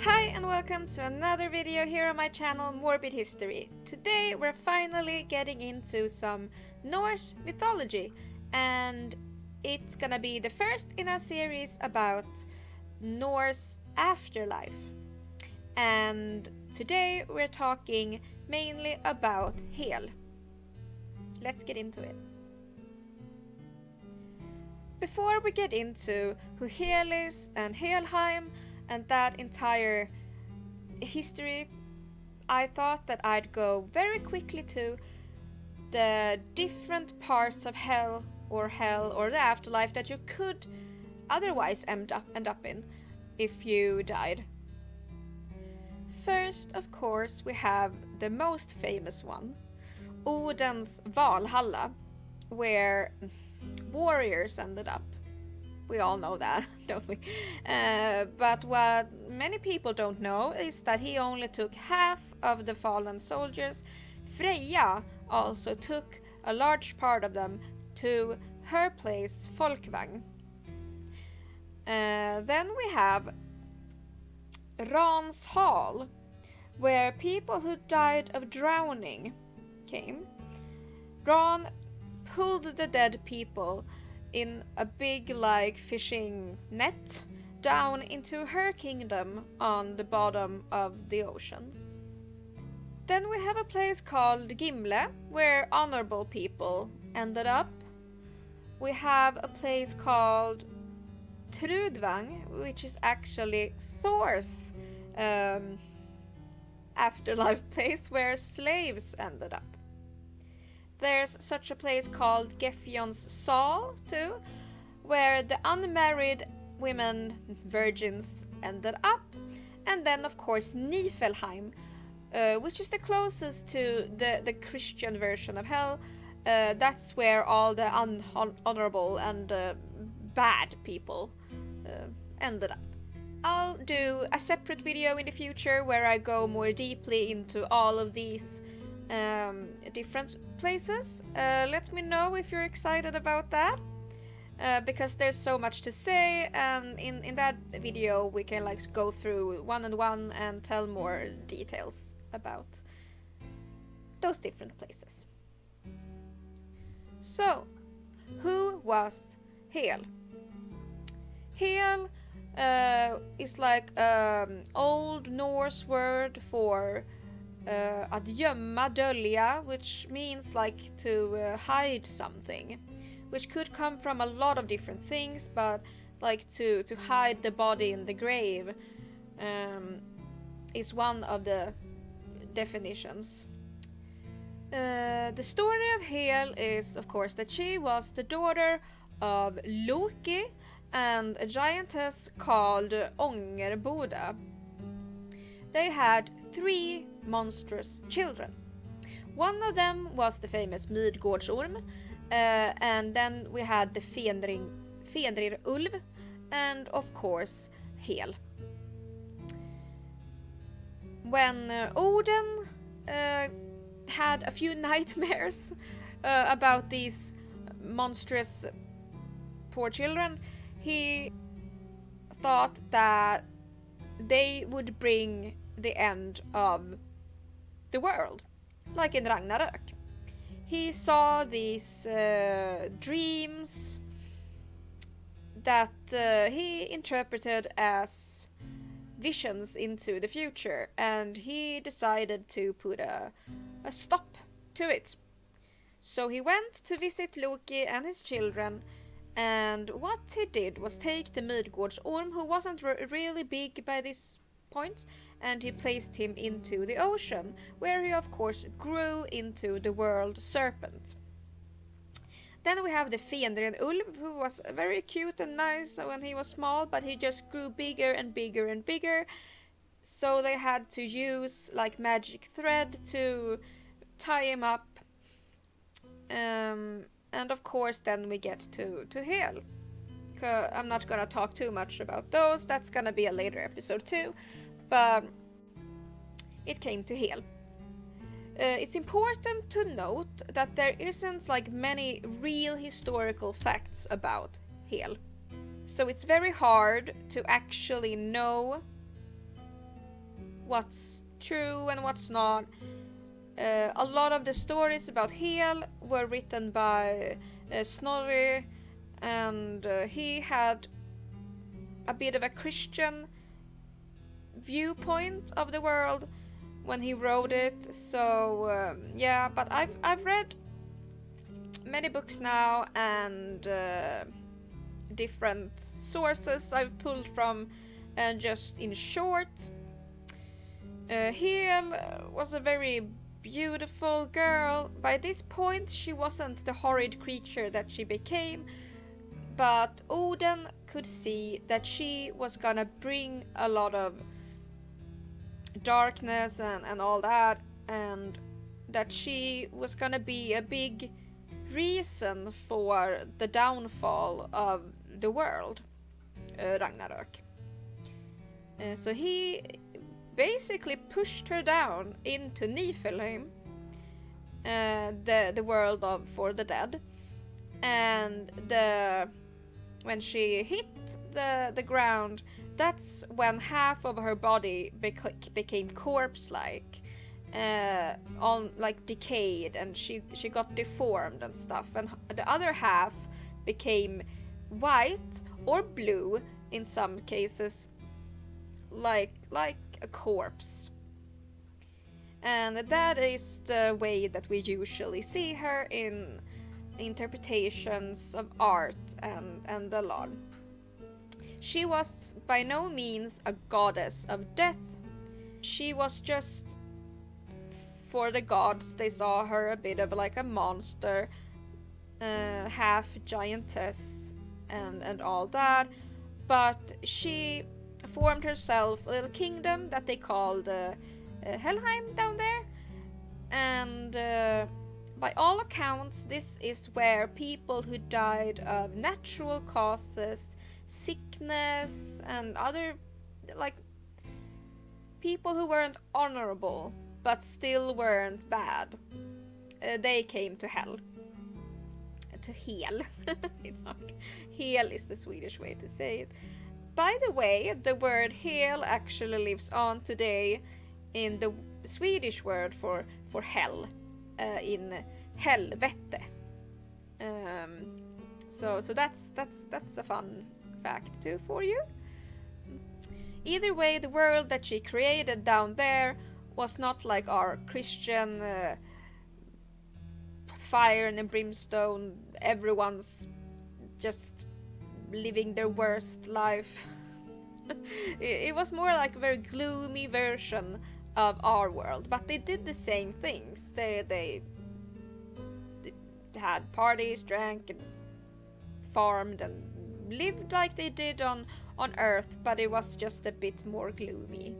Hi and welcome to another video here on my channel Morbid History. Today we're finally getting into some Norse mythology, and it's gonna be the first in a series about Norse afterlife. And today we're talking mainly about Hel. Let's get into it. Before we get into who Hel is and Helheim and that entire history, I thought that I'd go very quickly to the different parts of hell or the afterlife that you could otherwise end up in if you died. First, of course, we have the most famous one, Odin's Valhalla, where warriors ended up. We all know that, don't we? But what many people don't know is that he only took half of the fallen soldiers. Freya also took a large part of them to her place, Folkvang. Then we have Ran's Hall, where people who died of drowning came. Ran pulled the dead people in a big, like, fishing net down into her kingdom on the bottom of the ocean. Then we have a place called Gimle, where honorable people ended up. We have a place called Trudvang, which is actually Thor's afterlife place, where slaves ended up. There's such a place called Gefion's Saal too, where the unmarried women, virgins, ended up. And then of course Niflheim, which is the closest to the Christian version of hell. That's where all the honorable and bad people ended up. I'll do a separate video in the future where I go more deeply into all of these different places. Let me know if you're excited about that, because there's so much to say, and in that video we can like go through one and tell more details about those different places. So, who was Hel? Hel is like Old Norse word for att gömma, dölja, which means like to hide something, which could come from a lot of different things, but like to hide the body in the grave is one of the definitions. The story of Hel is, of course, that she was the daughter of Loki and a giantess called Ångerboda. They had 3 monstrous children. One of them was the famous Midgårdsorm, and then we had the Fenrir-ulv, and of course Hel. When Odin had a few nightmares about these monstrous poor children, he thought that they would bring the end of the world, like in Ragnarök. He saw these dreams that he interpreted as visions into the future, and he decided to put a stop to it. So he went to visit Loki and his children, and what he did was take the Midgårdsorm, who wasn't really big by this point, and he placed him into the ocean, where he of course grew into the world serpent. Then we have the Fenrir-ulv, who was very cute and nice when he was small, but he just grew bigger and bigger and bigger, so they had to use like magic thread to tie him up. And of course then we get to Hel. I'm not gonna talk too much about those, that's gonna be a later episode too, but it came to Hel. It's important to note that there isn't like many real historical facts about Hel. So it's very hard to actually know what's true and what's not. A lot of the stories about Hel were written by Snorri, and he had a bit of a Christian viewpoint of the world when he wrote it. So yeah, but I've read many books now, and different sources I've pulled from, and just in short, Hel was a very beautiful girl. By this point, she wasn't the horrid creature that she became, but Odin could see that she was gonna bring a lot of darkness and all that, and that she was gonna be a big reason for the downfall of the world, Ragnarök. So he basically pushed her down into Niflheim, the world for the dead, and when she hit the ground, that's when half of her body became corpse-like, on like decayed, and she got deformed and stuff, and the other half became white or blue in some cases, like a corpse. And that is the way that we usually see her in interpretations of art and the law. She was by no means a goddess of death. She was just, for the gods, they saw her a bit of like a monster, half giantess and all that. But she formed herself a little kingdom that they called Helheim down there, and by all accounts, this is where people who died of natural causes, sickness, and other, like, people who weren't honorable but still weren't bad, they came to hell. To Hel. It's not. Hel is the Swedish way to say it. By the way, the word Hel actually lives on today in the Swedish word for hell, in helvete. So that's a fun fact too for you. Either way, the world that she created down there was not like our Christian fire and brimstone, everyone's just living their worst life. It was more like a very gloomy version of our world, but they did the same things. They had parties, drank, and farmed, and lived like they did on Earth, but it was just a bit more gloomy.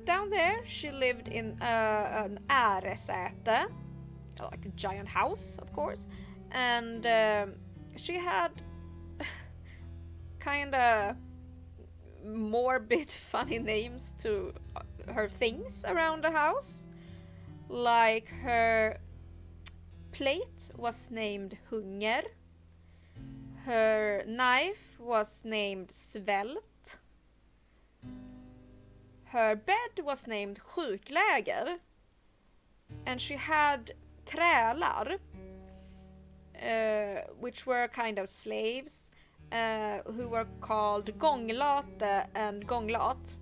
Down there, she lived in an äresäte, like a giant house, of course, and she had kinda morbid, funny names to her things around the house. Like her plate was named Hunger, her knife was named Svält, her bed was named Sjukläger, and she had trälar, which were kind of slaves, who were called gånglate and gånglat.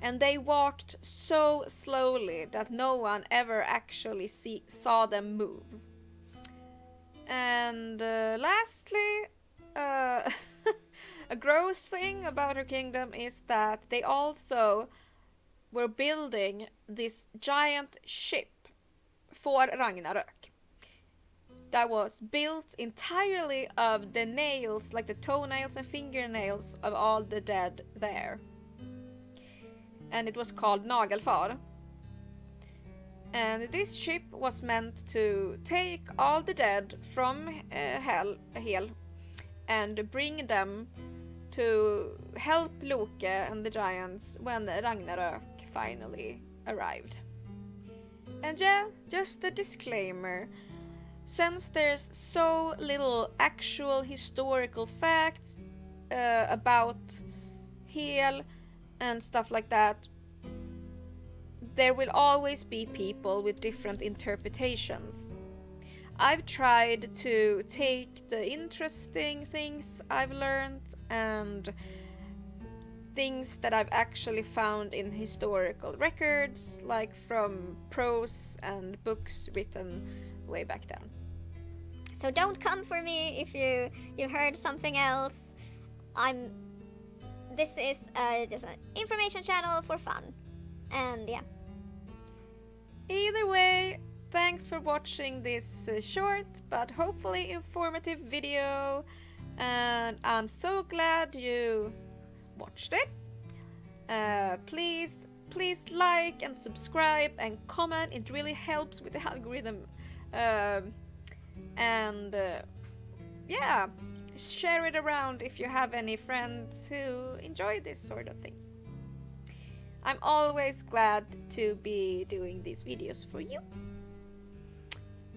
And they walked so slowly that no one ever actually saw them move. And lastly, a gross thing about her kingdom is that they also were building this giant ship for Ragnarök that was built entirely of the nails, like the toenails and fingernails of all the dead there. And it was called Nagelfar. And this ship was meant to take all the dead from Hel and bring them to help Loke and the giants when Ragnarök finally arrived. And yeah, just a disclaimer. Since there's so little actual historical facts about Hel, and stuff like that, there will always be people with different interpretations. I've tried to take the interesting things I've learned and things that I've actually found in historical records, like from prose and books written way back then. So don't come for me if you heard something else. This is just an information channel for fun. And yeah. Either way, thanks for watching this short but hopefully informative video, and I'm so glad you watched it. Please like and subscribe and comment, it really helps with the algorithm. Yeah, share it around if you have any friends who enjoy this sort of thing. I'm always glad to be doing these videos for you.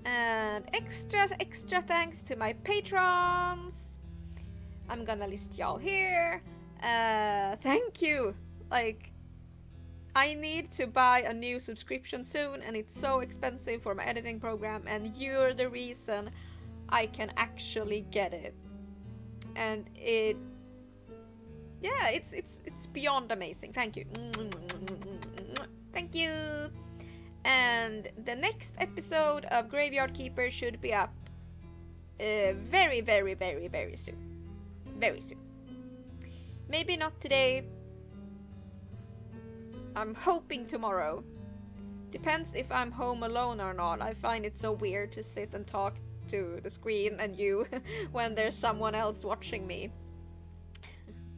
And extra thanks to my patrons. I'm gonna list y'all here. Thank you. Like, I need to buy a new subscription soon, and it's so expensive for my editing program, and you're the reason I can actually get it. And it's beyond amazing. Thank you. Thank you. And the next episode of Graveyard Keeper should be up very soon. Very soon. Maybe not today. I'm hoping tomorrow. Depends if I'm home alone or not. I find it so weird to sit and talk to the screen and you when there's someone else watching me.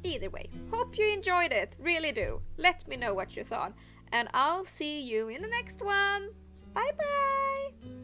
Either way, hope you enjoyed it. Really do. Let me know what you thought. And I'll see you in the next one. Bye bye!